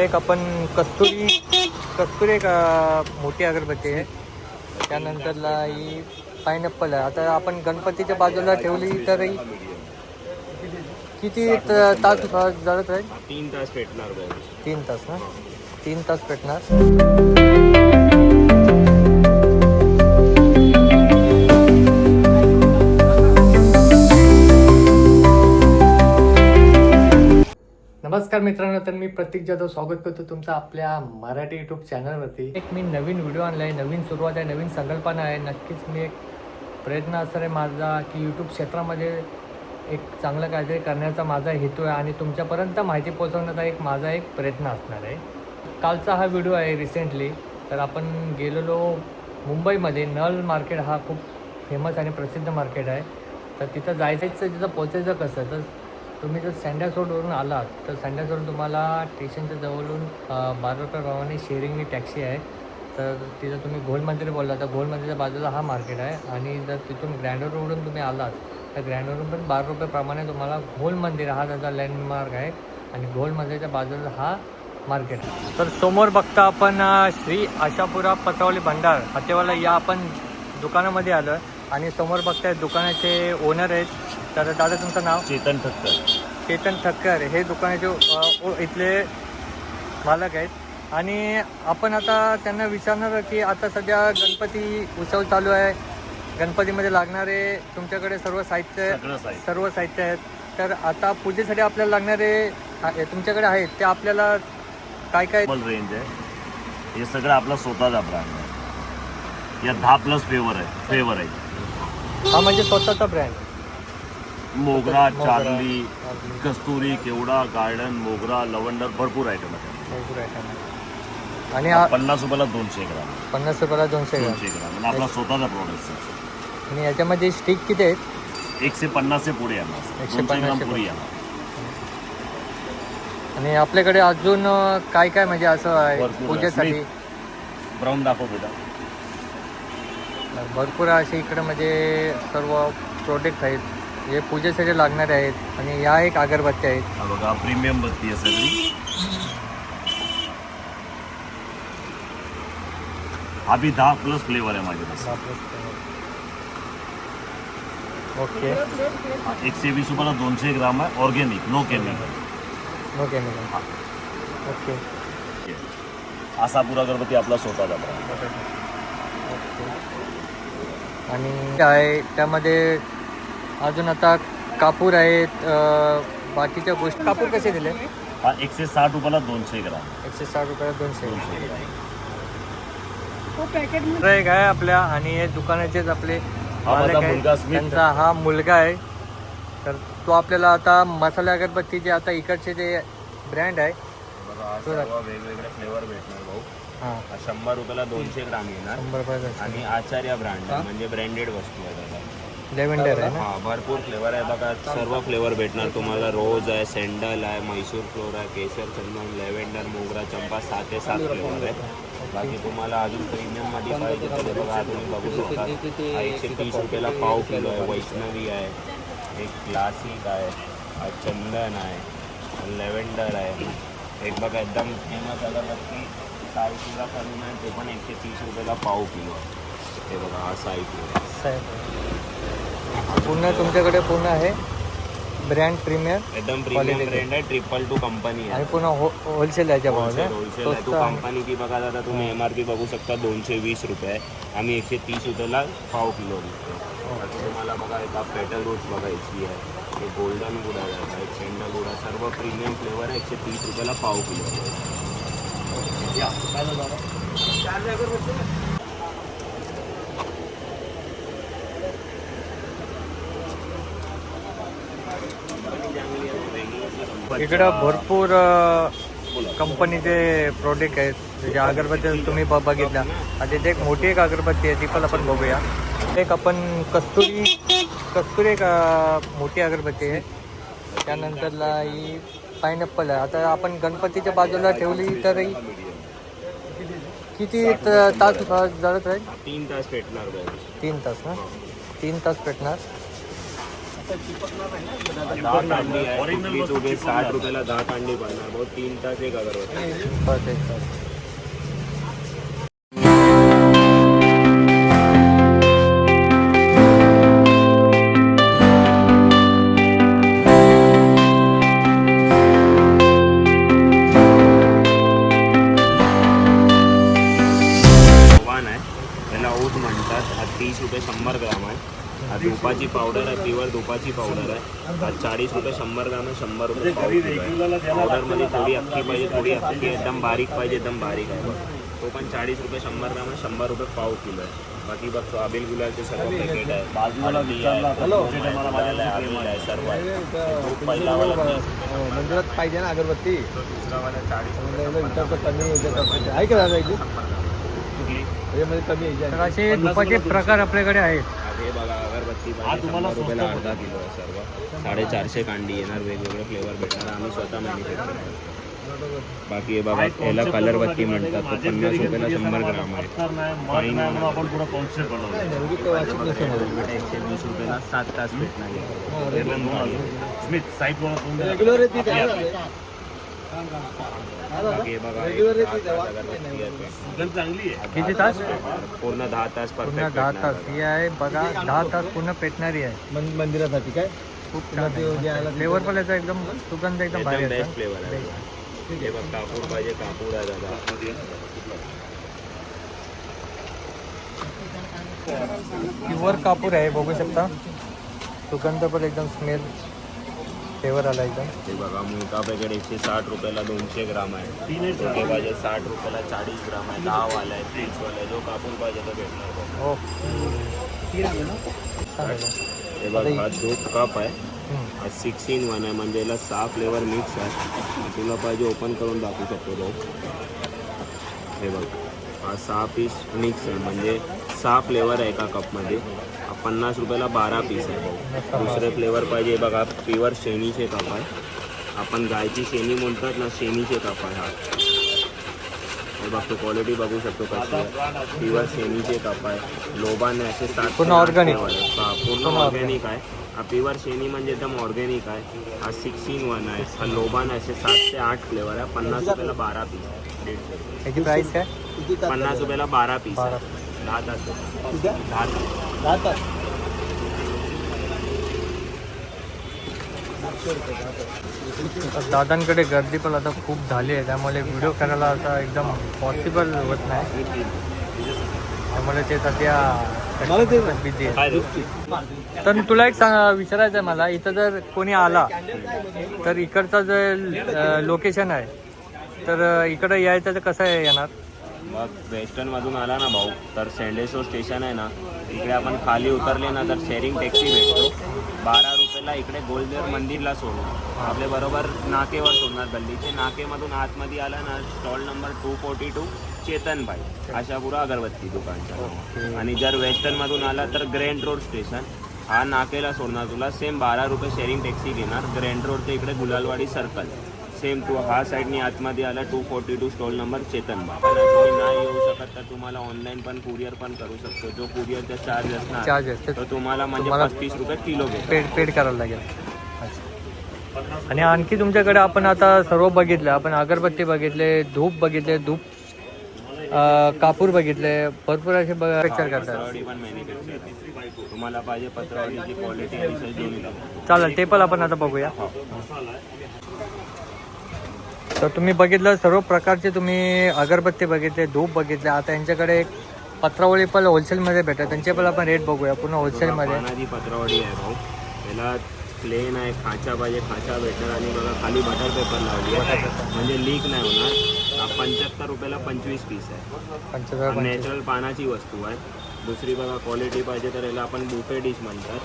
एक आपण कस्तुरी एक मोठी अगरबत्ती आहे. त्यानंतरला ही पायनॅपल आहे. आता आपण गणपतीच्या बाजूला ठेवली तर किती तास जळत राहील? 3 तास पेटणार. 3 तास ना, 3 तास पेटणार. नमस्कार मित्रांनो, तर मी प्रतीक जाधव स्वागत करतो तुमचं आपल्या मराठी यूट्यूब चॅनलवरती. एक मी नवीन व्हिडिओ आणला आहे, नवीन सुरुवात आहे, नवीन संकल्पना आहे. नक्कीच मी एक प्रयत्न असणार आहे माझा की यूट्यूब क्षेत्रामध्ये एक चांगलं काहीतरी करण्याचा माझा हेतू आहे आणि तुमच्यापर्यंत माहिती पोहोचवण्याचा माझा एक प्रयत्न असणार आहे. कालचा हा व्हिडिओ आहे रिसेंटली. तर आपण गेलेलो मुंबईमध्ये. नळ मार्केट हा खूप फेमस आणि प्रसिद्ध मार्केट आहे. तर तिथं जायचं, तिथं पोचायचं कसं? तर तुम्ही जर सँडॅस रोडवरून आलात तर सँडॅस रोड तुम्हाला स्टेशनच्या जवळून 12 रुपये भावाने शेअरिंगनी टॅक्सी आहे. तर तिथं तुम्ही गोल मंदिर बोलला तर गोल मंदिरच्या बाजूला हा मार्केट आहे. आणि जर तिथून ग्रँड रोडवरून तुम्ही आलात तर ग्रँड रोडवरून पण 12 रुपयेप्रमाणे तुम्हाला गोल मंदिर हा त्याचा लँडमार्क आहे. आणि गोल मंदिरच्या बाजूला हा मार्केट आहे. तर समोर बघता आपण श्री आशापुरा पत्रावली भंडार हॉटेलवाला या आपण दुकानामध्ये आलं. आणि समोर बघताय दुकानाचे ओनर आहेत. तर दादा तुमचं नाव? चेतन ठक्कर. हे दुकानाचे इथले मालक आहेत. आणि आपण आता त्यांना विचारणार की आता सध्या गणपती उत्सव चालू आहे. गणपतीमध्ये लागणारे तुमच्याकडे सर्व साहित्य आहेत. तर आता पूजेसाठी आपल्याला लागणारे तुमच्याकडे आहेत ते आपल्याला काय रेंज आहे. हे सगळं आपला स्वतःचा ब्रँड आहे. या 10+ फ्लेवर आहे. हा म्हणजे स्वतःचा ब्रँड. मोगरा, चार्ली, कस्तुरी, केवडा, गार्डन, मोगरा, लवंडर, भरपूर आयटम आहे. आणि 50 रुपयाला 200 ग्राम. 50 रुपयाला 200 ग्राम आणि आपला स्वतःचा प्रोडक्ट आहे. आणि याच्यामध्ये स्टिक किती आहेत? 150 से पुढे येणार. 150 ग्राम पुढे येणार. आणि आपल्याकडे अजून काय काय म्हणजे असं आहे पूजेसाठी? ब्राऊन दाखव बेटा. भरपूर असे इकडे म्हणजे सर्व प्रोडक्ट आहेत जे पूजेसाठी लागणारे आहेत. आणि या एक अगरबत्ती आहेत. हा बघा, प्रीमियम बत्ती आहे सगळी. हा बी 10+ फ्लेवर आहे माझ्याकडे. ओके. 120 रुपयाला 200 ग्राम आहे. Organic, no chemical. Okay. Ashapura अगरबत्ती आपला स्वतःचा ब्रँड. आणि काय त्यामध्ये अजून आता कापूर आहेत, बाकीच्या गोष्टी. कापूर कसे दिले? हा 160 रुपयाला 200 ग्राम. 160 रुपयाला 200 ग्राम. एक आहे आपल्या. आणि हे दुकानाचेच आपले मालक आहेत. त्यांचा हा मुलगा आहे. तर तो आपल्याला आता मसाला अगरबत्तीचे आता इकडचे जे ब्रँड आहे वेगवेगळे फ्लेवर भेटणार भाऊ. हां, 100 रुपयाला 200 ग्राम येणार. 100 रुपयाचा. आणि आचार्य ब्रँड म्हणजे ब्रँडेड वस्तू आहे त्याला. लेव्हेंडर आहे ना? हा, भरपूर फ्लेवर आहे बघा. सर्व फ्लेवर भेटणार तुम्हाला. रोज आहे, सँडल आहे, मैसूर फ्लोर आहे, केशर चंदन, लेव्हेंडर, मोगरा, चंपा, 7 ते 7 फ्लेवर आहे. बाकी तुम्हाला अजून प्रीमियम मध्ये पाहिजे तर बघा तुम्ही बघू शकता. 130 रुपयाला पाव किलो आहे. वैष्णवी आहे, एक क्लासिक आहे, चंदन आहे, लेव्हेंडर आहे. एक बघा एकदम फेमस अगरबत्ती साई किलो करून आहे, ते पण 130 रुपयाला पाव किलो आहे. हे बघा, हा साई किलो पूर्ण तुमच्याकडे पूर्ण आहे ब्रँड प्रीमियम. एकदम प्रीमियम ब्रँड आहे. 222 कंपनी आहे. आणि पुन्हा होलसेल याच्या भावाने. होलसेल आहे. तो कंपनी की बघा दादा तुम्ही MRP बघू शकता 220 रुपये. आम्ही 130 रुपयाला पाव किलो विकतो. तुम्हाला बघा एका पेटल रोज बघायची आहे, एक गोल्डन गुड आहे, एक सेंडल गुड आहे. सर्व प्रीमियम फ्लेवर आहे. 130 रुपयाला पाव किलो. इकडं भरपूर कंपनीचे प्रोडक्ट आहेत. जे अगरबत्ती तुम्ही बघितल्या. आता इथे एक मोठी एक अगरबत्ती आहे, ती पण आपण बघूया. एक आपण कस्तुरी एक मोठी अगरबत्ती आहे. त्यानंतरला ही पायनॅपल आहे. आता आपण गणपतीच्या बाजूला ठेवली तर किती तास जळत राहील? 3 तास पेटणार. 3 तास ना, 3 तास पेटणार. 10 कांडी आहे कुठलीच उभे 60 रुपयाला 10 कांडी पडणार भाऊ 3 तास एक अगरबत्ती बस एक तास. वाण आहे त्याला ओट म्हणतात हा 30 रुपये 100 ग्राम आहे हा धुपाची पावडर आहे प्युअर धुपाची पावडर आहे हा 40 रुपये 100 ग्राम आहे 100 रुपये पाव किलो आहे पावडरमध्ये थोडी अख्खी पाहिजे थोडी अख्खी एकदम बारीक पाहिजे एकदम बारीक आहे बघ तो पण 40 रुपये 100 ग्राम आहे 100 रुपये पाव किलो आहे बाकी बघ तो अबिल गुलालचे सर्व पॅकेट आहे हळदी आहे, गुलाल आहे, अबील आहे सर्व आहे धूप पहिला वाला मंदिरात पाहिजे ना अगरबत्ती दुसरा वाला 40 विचारतो कमी याच्यात आहे का दादा इथे कुठली यामध्ये कमी यायचे तर असे धुपाचे प्रकार आपल्याकडे आहेत. हे बघा अगरबत्ती पाहिजे 100 रुपयाला अर्धा किलो आहे सर्व 450 कांडी येणार वेगवेगळे फ्लेवर भेटणार आम्ही स्वतः मॅन्युफॅक्चर आहे बाकी हे बघा याला कलरबत्ती म्हणतात तो 50 रुपयाला 100 ग्राम आहे फाईन आपण पुढे कॉन्सेप्ट बनवलं 120 रुपयाला 7 तास भेटणार स्मिथ साईट रेग्युलर येते बाकी हे बघा 10 तास अगरबत्ती आहे चांगली आहे किती तास? पूर्ण 10 तास पूर्ण परफेक्ट 10 तास ही आहे बघा 10 तास पूर्ण पेटणारी आहे. मंदिरासाठी काय खूप छान फ्लेवर पण याचा एकदम सुगंध एकदम भारी एकदम आहे. बेस्ट फ्लेवर आहे हे बघ कापूर पाहिजे कापूर आहे दादा प्युअर कापूर आहे बघू शकता सुगंध पण एकदम स्मेल फ्लेवर आला एकदम. हे बघा मोठा पॅकेट 160 रुपयाला 200 ग्राम आहे छोटे पाहिजे 60 रुपयाला 40 ग्राम आहे 10 वाला आहे 30 वाला आहे जो कापूर पाहिजे तो भेटणार बघा. हो चालेल. हे बघ हा धूप कप आहे हम्म. हा 6 in 1 आहे म्हणजे याला 6 फ्लेवर मिक्स आहे तुला पाहिजे ओपन करून दाखवू शकतो भाऊ हे बघ हा 6 पीस मिक्स आहे म्हणजे 6 फ्लेवर आहे एका कपमध्ये हा 50 रुपयाला 12 पीस आहे भाऊ दुसरे फ्लेवर पाहिजे बघा प्युअर शेणीचे कप आहे आपण गायची शेणी म्हणतात ना शेणीचे कप आहे हा हे बघतो क्वालिटी बघू शकतो कशी आहे प्युअर शेणीचे कप आहे लोबान आहे असे 7 पूर्ण organic. पूर्ण ऑर्गॅनिक आहे हा प्युअर शेणी म्हणजे एकदम ऑर्गॅनिक आहे हा 6 in 1 आहे हा लोबान असे 7 ते 8 फ्लेवर आहे 50 रुपयाला 12 पीस आहे 150 याची प्राईस काय? 50 रुपयाला 12 पीस 12. आहे 10 तास 10 तास तर दादांकडे गर्दी पण आता खूप झाली आहे त्यामुळे व्हिडिओ करायला आता एकदम पॉसिबल होत नाही त्यामुळे ते सध्या बिझी आहे. काय रे? तर तुला एक विचारायचं आहे मला इथं जर कोणी आला तर इकडचं जे लोकेशन आहे तर इकडं यायचं तर कसं येणार? मग वेस्टर्नमधून आला ना भाऊ तर सेंडेसो स्टेशन आहे ना इकडे आपण खाली उतरले ना तर शेअरिंग टॅक्सी भेटतो 12 रुपयाला इकडे गोलदेव मंदिरला सोडू आपल्या बरोबर नाकेवर सोडणार गल्लीचे नाकेमधून आतमध्ये आला ना स्टॉल नंबर 242 चेतनबाई आशापुरा अगरबत्ती दुकानच्या आणि जर वेस्टर्नमधून आला तर ग्रँड रोड स्टेशन हा नाकेला सोडणार तुला सेम 12 रुपये शेअरिंग टॅक्सी घेणार ग्रँड रोडच्या इकडे गुलालवाडी सर्कल सेम तू हा साईडनी आतमध्ये आला 242 स्टॉल नंबर चेतनबाई तुम्ही नाही येऊ शकत तर तुम्हाला ऑनलाईन पण कुरिअर पण करू शकतो जो कुरिअरचा चार्ज असणार चार्ज असते तर तुम्हाला म्हणजे तुम्हाला 35 रुपये किलो पेड पेड करायला लागेल. अच्छा. आणि आणखी तुमच्याकडे आपण आता सर्व बघितलं आपण अगरबत्ती बघितले धूप बघितले धूप कापूर बघितले भरपूर असे पिक्चर करतात. पत्रावडी पण मॅन्युफॅक्चर तुम्हाला पाहिजे पत्रावडीची क्वालिटी आणि साईज दोन्ही लागतात. चालेल ते पण आपण आता बघूया. तर तुम्ही बघितलं सर्व प्रकारचे तुम्ही अगरबत्ती बघितले धूप बघितले आता यांच्याकडे एक पत्रावळी पण होलसेलमध्ये भेटतात त्यांचे पण आपण रेट बघूया पूर्ण होलसेलमध्ये. पानाची पत्रावडी आहे भाऊ त्याला प्लेन आहे खाचा पाहिजे खाचा भेटणार आणि बघा खाली बटर पेपर लावली आहे म्हणजे लीक नाही होणार. 75 रुपयाला 25 पीस आहे 75. नॅचरल पानाची वस्तू आहे. दुसरी बघा क्वालिटी पाहिजे तर याला आपण बुफे डिश म्हणतात.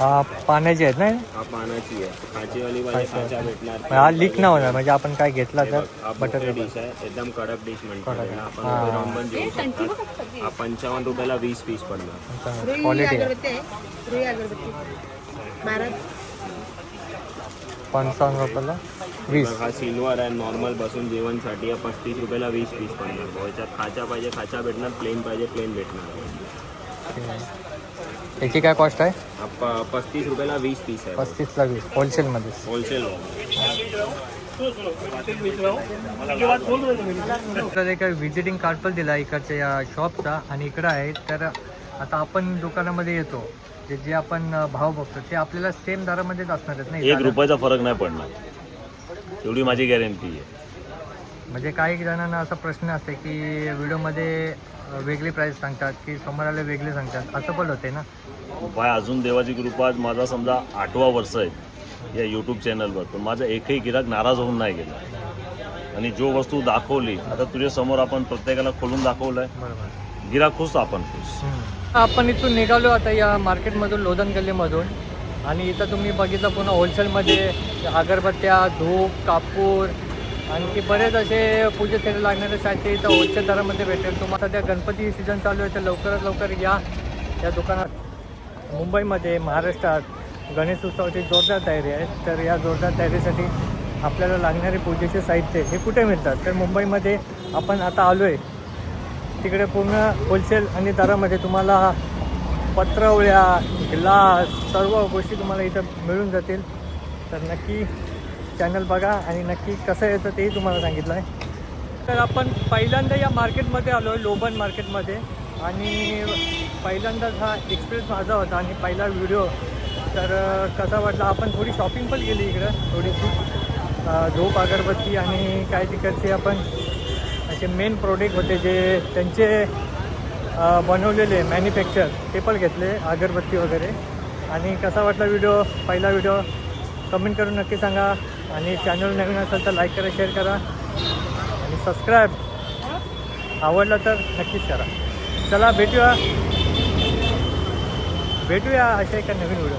हा पाण्याची आहेत ना हा पानाची आहे खाचीवाली पाहिजे खाचा भेटणार. हा लीक नाही होणार म्हणजे आपण काय घेतला तर हा बटर बुफे पेपर डिश आहे एकदम कडक डिश म्हणतात कडक. याला. आपण हा. उभे राहून पण जेवू शकतात. हा 55 रुपयाला 20 पीस पडणार. क्वालिटी आहे. रुई अगरबत्ती 12 ₹55 20. हा सिल्वर आहे, नॉर्मल बसून जेवणसाठी आहे. 35 रुपयाला 20 पीस पडणार. ह्याच्यात खाचा पाहिजे खाचा भेटणार, प्लेन पाहिजे प्लेन भेटणार. याची काय कॉस्ट आहे? 35 रुपयाला 20 पीस आहे. 35ला 20 होलसेलमध्ये. होलसेल. तर एक व्हिजिटिंग कार्ड पण दिला इकडच्या या शॉपचा आणि इकडं आहे. तर आता आपण दुकानामध्ये येतो, जे आपण भाव बघतो ते आपल्याला सेम दरामध्येच असणार आहेत नाही? 1 रुपयाचा फरक नाही पडणार, एवढी माझी गॅरंटी आहे. म्हणजे काही जणांना असा प्रश्न असते की व्हिडिओमध्ये वेगळी प्राईस सांगतात की समोराला वेगळे सांगतात, असं पण होते ना? बाय अजून देवाची कृपा, माझा समजा 8वा वर्ष आहे या यूट्यूब चॅनलवर, पण माझा एकही गिराक नाराज होऊन नाही गेला. आणि जो वस्तू दाखवली आता तुझ्या समोर आपण प्रत्येकाला खोलून दाखवलंय, बरोबर. गिराक खुश आपण खुश. आपण इथून निघालो आता या मार्केटमधून, लोधन गल्लीमधून. आणि इथं तुम्ही बघितलं पुन्हा होलसेलमध्ये अगरबत्त्या, धूप, कापूर, आणखी बरेच असे पूजेसाठी लागणारे साहित्य इथं होलसेल दरामध्ये भेटेल तुम्हाला. सध्या गणपती सीझन चालू आहे, तर लवकरात लवकर या दुकानात. मुंबईमध्ये, महाराष्ट्रात गणेश उत्सवाची जोरदार तयारी आहे. तर या जोरदार तयारीसाठी आपल्याला लागणारे पूजेचे साहित्य हे कुठे मिळतात? तर मुंबईमध्ये आपण आता आलो आहे, तिकडे पूर्ण होलसेल आणि दरामध्ये तुम्हाला पत्रवळ्या, ग्लास, सर्व गोष्टी तुम्हाला इथं मिळून जातील. तर नक्की चॅनल बघा आणि नक्की कसं येतं तेही तुम्हाला सांगितलं आहे. तर आपण पहिल्यांदा या मार्केटमध्ये आलो आहे, लोबन मार्केटमध्ये. आणि पहिल्यांदाच हा एक्सपिरियन्स माझा होता आणि पहिला व्हिडिओ. तर कसा वाटला? आपण थोडी शॉपिंग पण केली इकडं, थोडीशी धूप, अगरबत्ती आणि काय तिकडचे आपण असे मेन प्रोडक्ट होते जे त्यांचे बनवलेले मॅन्युफॅक्चर, ते पण घेतले, अगरबत्ती वगैरे. आणि कसा वाटला व्हिडिओ, पहिला व्हिडिओ, कमेंट करून नक्की सांगा. आणि चॅनल नवीन असेल तर लाईक करा, शेअर करा आणि सबस्क्राईब. आवडलं तर नक्कीच करा. चला भेटूया अशा एका नवीन व्हिडिओ.